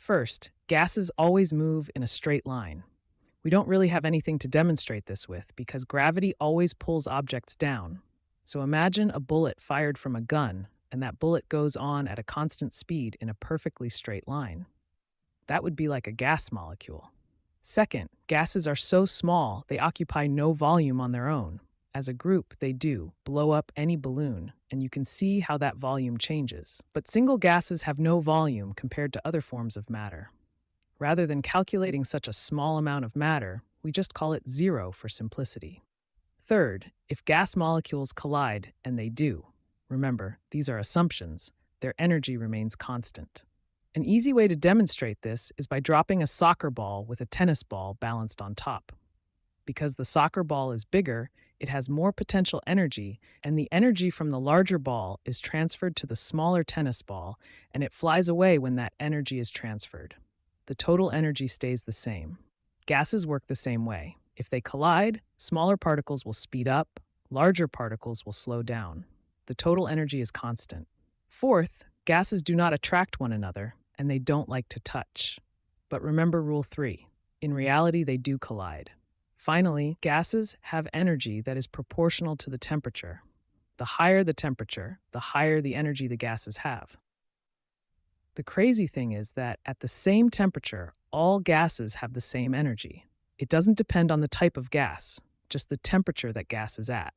First, gases always move in a straight line. We don't really have anything to demonstrate this with because gravity always pulls objects down. So imagine a bullet fired from a gun, and that bullet goes on at a constant speed in a perfectly straight line. That would be like a gas molecule. Second, gases are so small they occupy no volume on their own. As a group, they do blow up any balloon, and you can see how that volume changes. But single gases have no volume compared to other forms of matter. Rather than calculating such a small amount of matter, we just call it zero for simplicity. Third, if gas molecules collide, and they do, remember, these are assumptions, their energy remains constant. An easy way to demonstrate this is by dropping a soccer ball with a tennis ball balanced on top. Because the soccer ball is bigger, it has more potential energy, and the energy from the larger ball is transferred to the smaller tennis ball, and it flies away when that energy is transferred. The total energy stays the same. Gases work the same way. If they collide, smaller particles will speed up, larger particles will slow down. The total energy is constant. Fourth, gases do not attract one another, and they don't like to touch. But remember Rule 3. In reality, they do collide. Finally, gases have energy that is proportional to the temperature. The higher the temperature, the higher the energy the gases have. The crazy thing is that at the same temperature, all gases have the same energy. It doesn't depend on the type of gas, just the temperature that gas is at.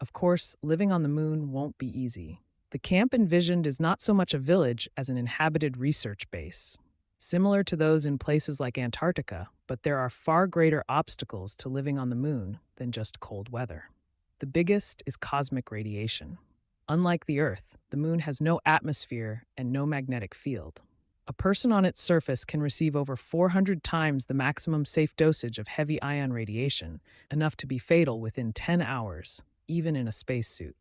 Of course, living on the moon won't be easy. The camp envisioned is not so much a village as an inhabited research base, similar to those in places like Antarctica, but there are far greater obstacles to living on the moon than just cold weather. The biggest is cosmic radiation. Unlike the Earth, the moon has no atmosphere and no magnetic field. A person on its surface can receive over 400 times the maximum safe dosage of heavy ion radiation, enough to be fatal within 10 hours, even in a spacesuit.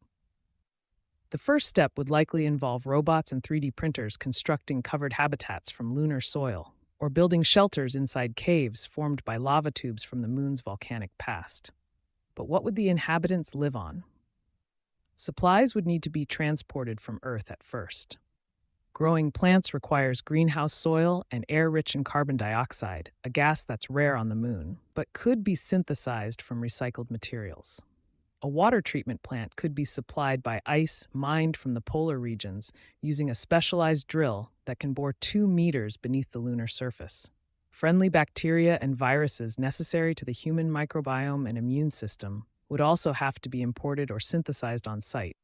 The first step would likely involve robots and 3D printers constructing covered habitats from lunar soil, or building shelters inside caves formed by lava tubes from the moon's volcanic past. But what would the inhabitants live on? Supplies would need to be transported from Earth at first. Growing plants requires greenhouse soil and air rich in carbon dioxide, a gas that's rare on the moon, but could be synthesized from recycled materials. A water treatment plant could be supplied by ice mined from the polar regions using a specialized drill that can bore 2 meters beneath the lunar surface. Friendly bacteria and viruses necessary to the human microbiome and immune system would also have to be imported or synthesized on site.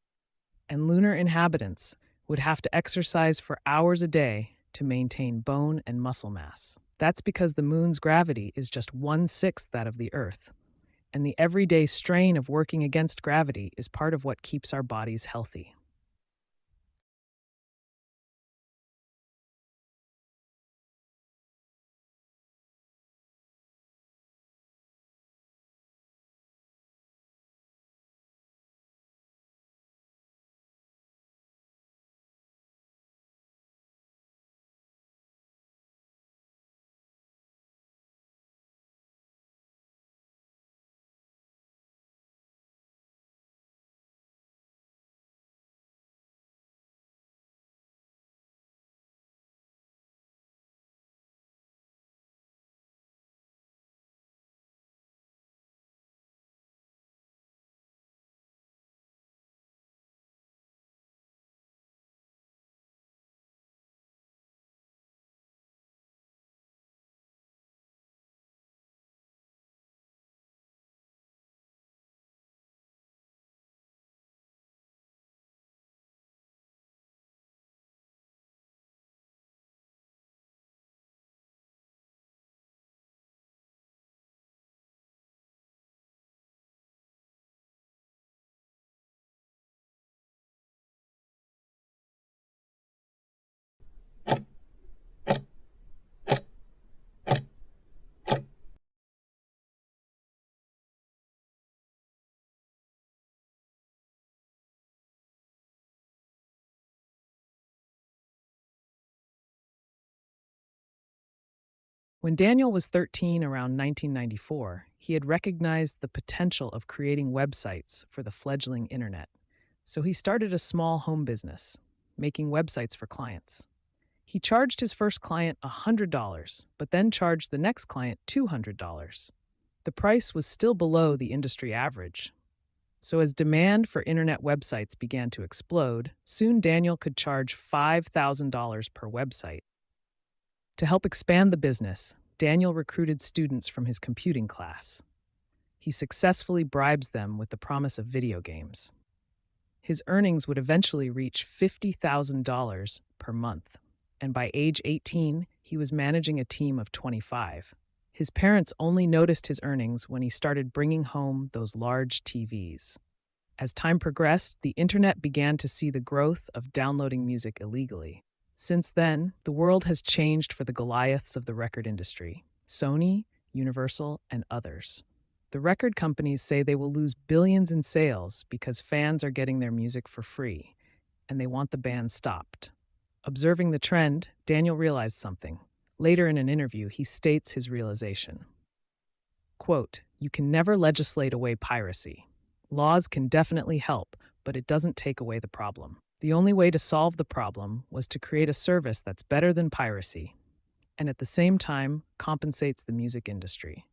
And lunar inhabitants would have to exercise for hours a day to maintain bone and muscle mass. That's because the moon's gravity is just 1/6 that of the Earth, and the everyday strain of working against gravity is part of what keeps our bodies healthy. When Daniel was 13 around 1994, he had recognized the potential of creating websites for the fledgling internet. So he started a small home business, making websites for clients. He charged his first client $100, but then charged the next client $200. The price was still below the industry average. So as demand for internet websites began to explode, soon Daniel could charge $5,000 per website. To help expand the business, Daniel recruited students from his computing class. He successfully bribes them with the promise of video games. His earnings would eventually reach $50,000 per month, and by age 18, he was managing a team of 25. His parents only noticed his earnings when he started bringing home those large TVs. As time progressed, the internet began to see the growth of downloading music illegally. Since then, the world has changed for the Goliaths of the record industry: Sony, Universal, and others. The record companies say they will lose billions in sales because fans are getting their music for free, and they want the ban stopped. Observing the trend, Daniel realized something. Later in an interview, he states his realization. Quote, "You can never legislate away piracy. Laws can definitely help, but it doesn't take away the problem. The only way to solve the problem was to create a service that's better than piracy, and at the same time compensates the music industry."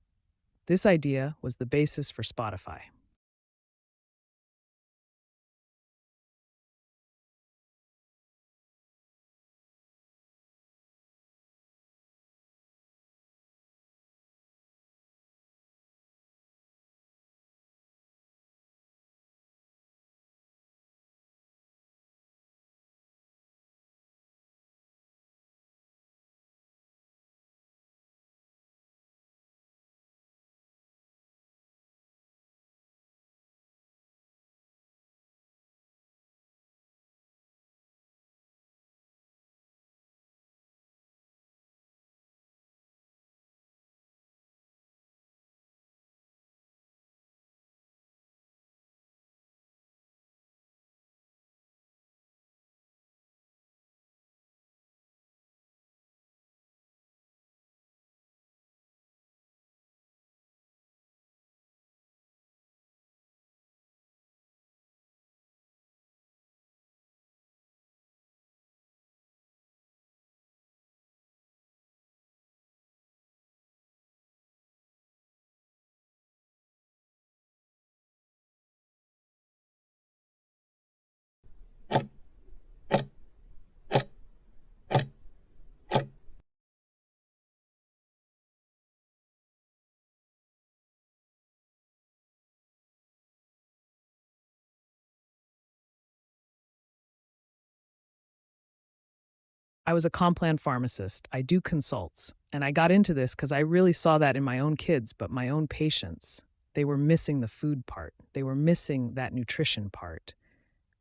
This idea was the basis for Spotify. I was a Complan pharmacist. I do consults. And I got into this because I really saw that in my own kids, but my own patients. They were missing the food part. They were missing that nutrition part.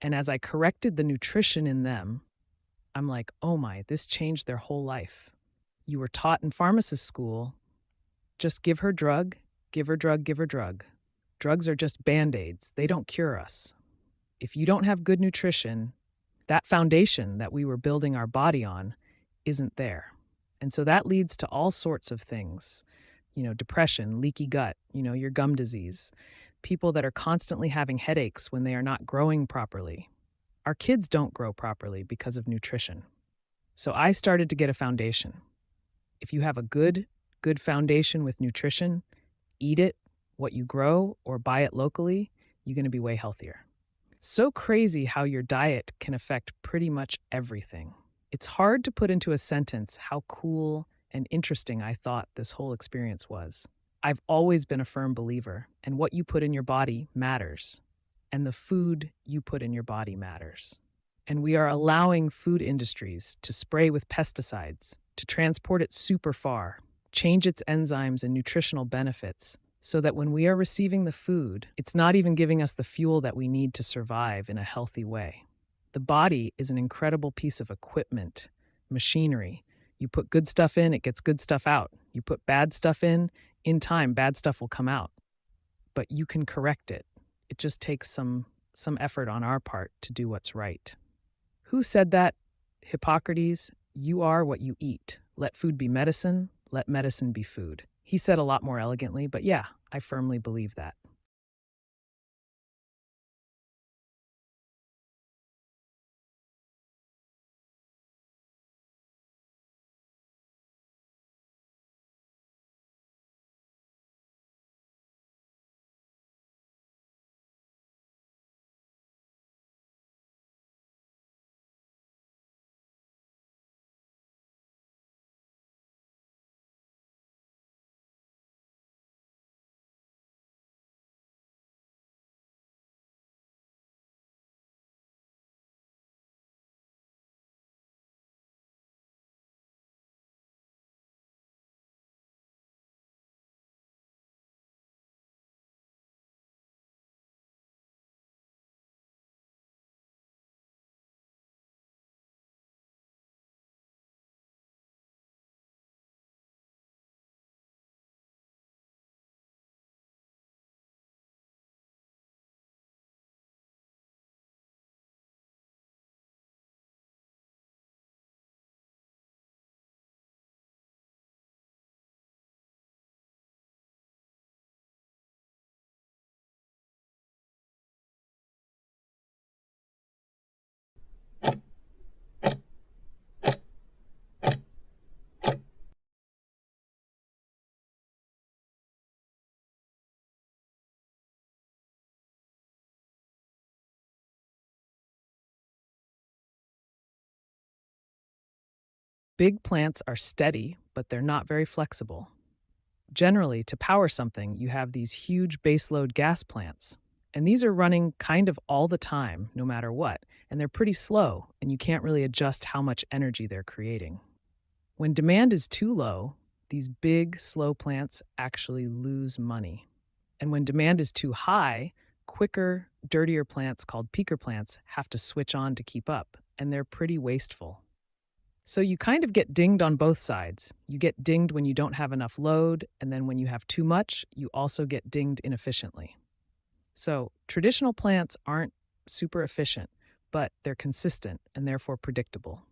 And as I corrected the nutrition in them, I'm like, oh my, this changed their whole life. You were taught in pharmacist school, just give her drug, give her drug, give her drug. Drugs are just Band-Aids. They don't cure us. If you don't have good nutrition, that foundation that we were building our body on isn't there. And so that leads to all sorts of things, depression, leaky gut, your gum disease, people that are constantly having headaches when they are not growing properly. Our kids don't grow properly because of nutrition. So I started to get a foundation. If you have a good foundation with nutrition, eat it, what you grow, or buy it locally, you're going to be way healthier. It's so crazy how your diet can affect pretty much everything. It's hard to put into a sentence how cool and interesting I thought this whole experience was. I've always been a firm believer, and what you put in your body matters, and the food you put in your body matters. And we are allowing food industries to spray with pesticides, to transport it super far, change its enzymes and nutritional benefits, so that when we are receiving the food, it's not even giving us the fuel that we need to survive in a healthy way. The body is an incredible piece of equipment, machinery. You put good stuff in, it gets good stuff out. You put bad stuff in time, bad stuff will come out. But you can correct it. It just takes some effort on our part to do what's right. Who said that? Hippocrates, you are what you eat. Let food be medicine. let medicine be food. He said a lot more elegantly, but yeah, I firmly believe that. Big plants are steady, but they're not very flexible. Generally, to power something, you have these huge baseload gas plants. And these are running kind of all the time, no matter what. And they're pretty slow, and you can't really adjust how much energy they're creating. When demand is too low, these big, slow plants actually lose money. And when demand is too high, quicker, dirtier plants called peaker plants have to switch on to keep up, and they're pretty wasteful. So you kind of get dinged on both sides. You get dinged when you don't have enough load, and then when you have too much, you also get dinged inefficiently. So traditional plants aren't super efficient, but they're consistent and therefore predictable.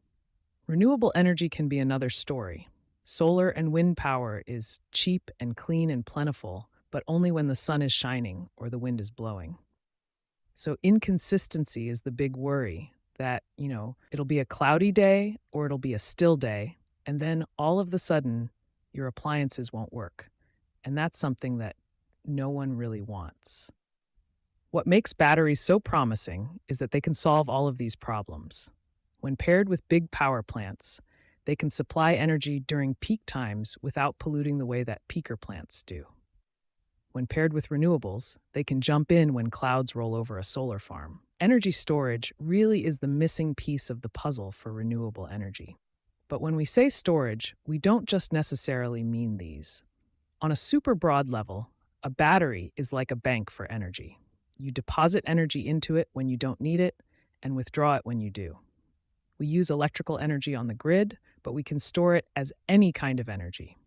Renewable energy can be another story. Solar and wind power is cheap and clean and plentiful, but only when the sun is shining or the wind is blowing. So inconsistency is the big worry that, it'll be a cloudy day or it'll be a still day, and then all of the sudden your appliances won't work. And that's something that no one really wants. What makes batteries so promising is that they can solve all of these problems. When paired with big power plants, they can supply energy during peak times without polluting the way that peaker plants do. When paired with renewables, they can jump in when clouds roll over a solar farm. Energy storage really is the missing piece of the puzzle for renewable energy. But when we say storage, we don't just necessarily mean these. On a super broad level, a battery is like a bank for energy. You deposit energy into it when you don't need it and withdraw it when you do. We use electrical energy on the grid, but we can store it as any kind of energy.